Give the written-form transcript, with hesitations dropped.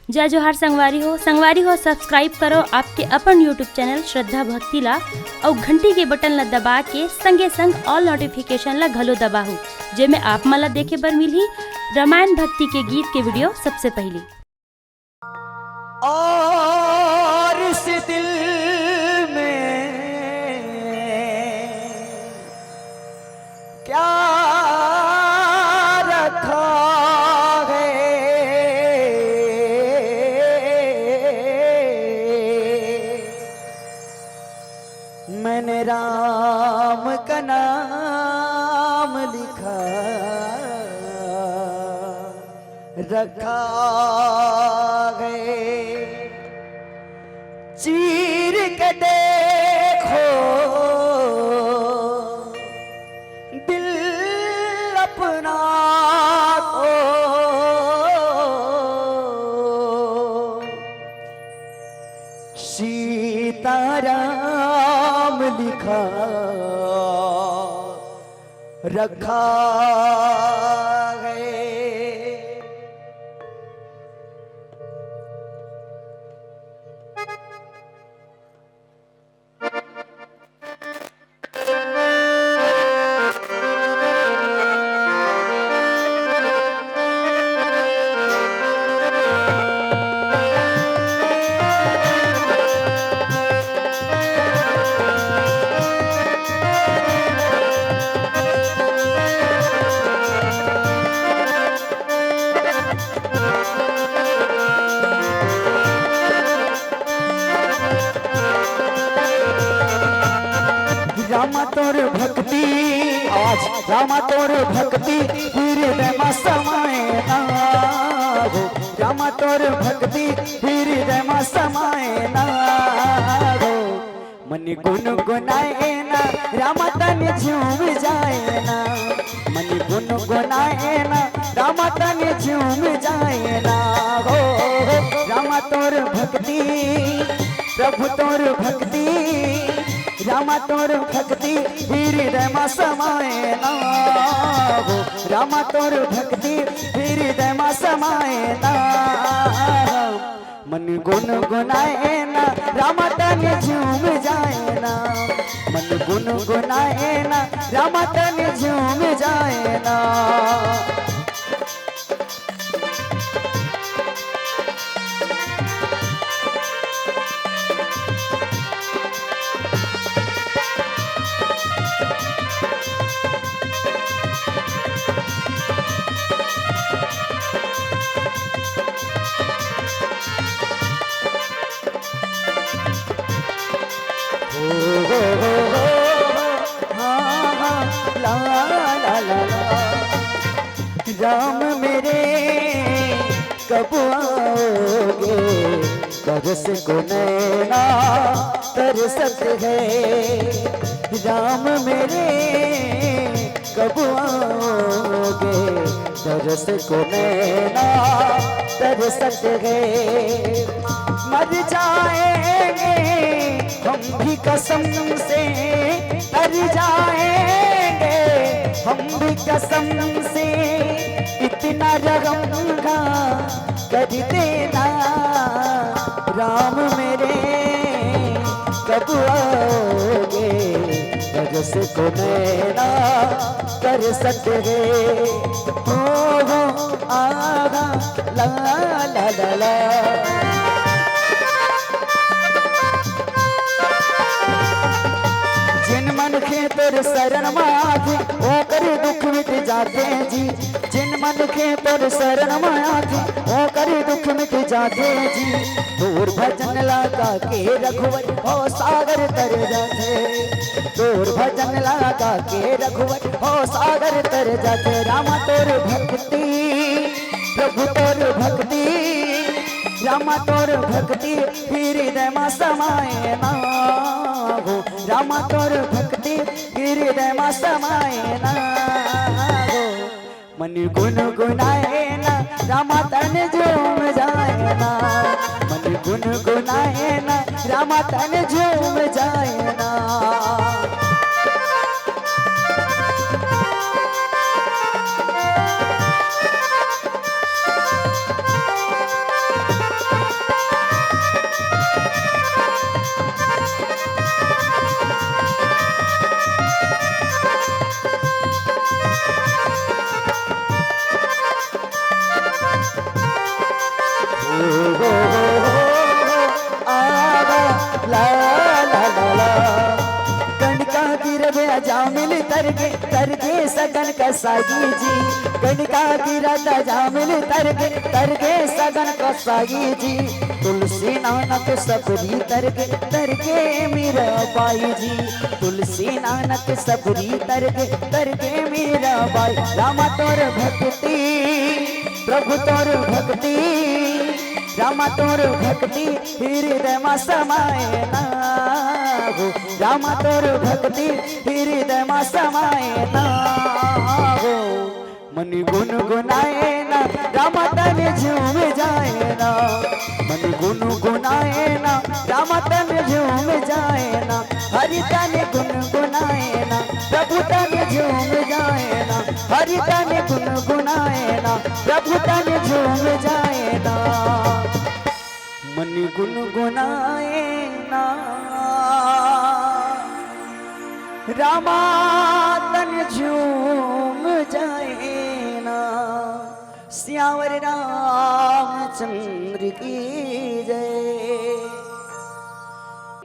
जय जोहार संगवारी हो सब्सक्राइब करो आपके अपन यूट्यूब चैनल श्रद्धा भक्ति ला और घंटी के बटन ला दबा के संगे संग ऑल नोटिफिकेशन ला घलो दबाहू जेमे आप मला देखे बर मिलही रामायण भक्ति के गीत के वीडियो सबसे पहले। और इस दिल में क्या रखा है, मैंने राम का नाम लिखा रखा है। चीर के देखो दिल अपना को, सीताराम लिखा रखा है। रामा तोर भक्ति आज रामा तोर भक्ति हृदय में समाए ना हो, रामा तोर भक्ति हृदय में समाए ना हो। मन गुनगुनाए ना रामा तन झूम जाए ना, मन गुनगुनाए ना रामा तन झूम जाए ना हो। रामा तोर भक्ति प्रभु तोर भक्ति रामा तोर भक्ति हृदय में समाए ना हो, रामा तोर भक्ति हृदय में समाए ना। मन गुनगुनाए ना रामा तन झूम जाए ना, मन गुनगुनाए ना रामा तन झूम जाए ना। राम मेरे कब आओगे, तरस को नैना तरसत है। राम मेरे कब आओगे, तरस को नैना तरसत है। मर जाएंगे हम भी कसम से, मर जाएंगे हम भी कसम से, इतना रहूंगा कर देना। राम मेरे कब आओगे, तरस को नैना कर सके हो आगा ला ला ला ला। जिन मन के तोर शरण माथे ओ कर दुख मिट जाते जी, जिन मन के तोर शरण माथे ओ कर दुख मिट जाते जी। दूर भजन लगा के रघुवर हो सागर तर जाते, दूर भजन लगा के रघुवर हो सागर तर जाते। रामा तोर भक्ति प्रभु तोर भक्ति, रामा तोर भक्ति हृदय में समाए ना हो, रामा तोर भक्ति हृदय में समाए ना हो। मन गुनगुनाए ना रामा तन झूम जाए ना, मन गुनगुनाए ना रामा तन झूम जाए ना। सगन कसाई जी, कनिका गिरत जामिल तरगे सगन कसाई जी। तुलसी नानक सबरी तरगे मीरा बाई जी, तुलसी नानक सबरी तरगे मीरा बाई। रामा तोर भक्ति प्रभु तोर भक्ति, रामा तोर भक्ति हृदय में समाये ना हो, रामा तोर भक्ति हृदय में समाये ना हो। मन गुनगुनाए ना रामा तन झूम जाए ना, मन गुनगुनाए ना रामा तन झूम जाए ना। हरि तन गुनगुनाए ना प्रभु तन झूम जाए ना, हरि तन गुनगुनाए ना प्रभु तन झूम जाए ना। मन गुनगुनाए ना रामा तन झूम जाए ना। श्यावर रामचंद्र की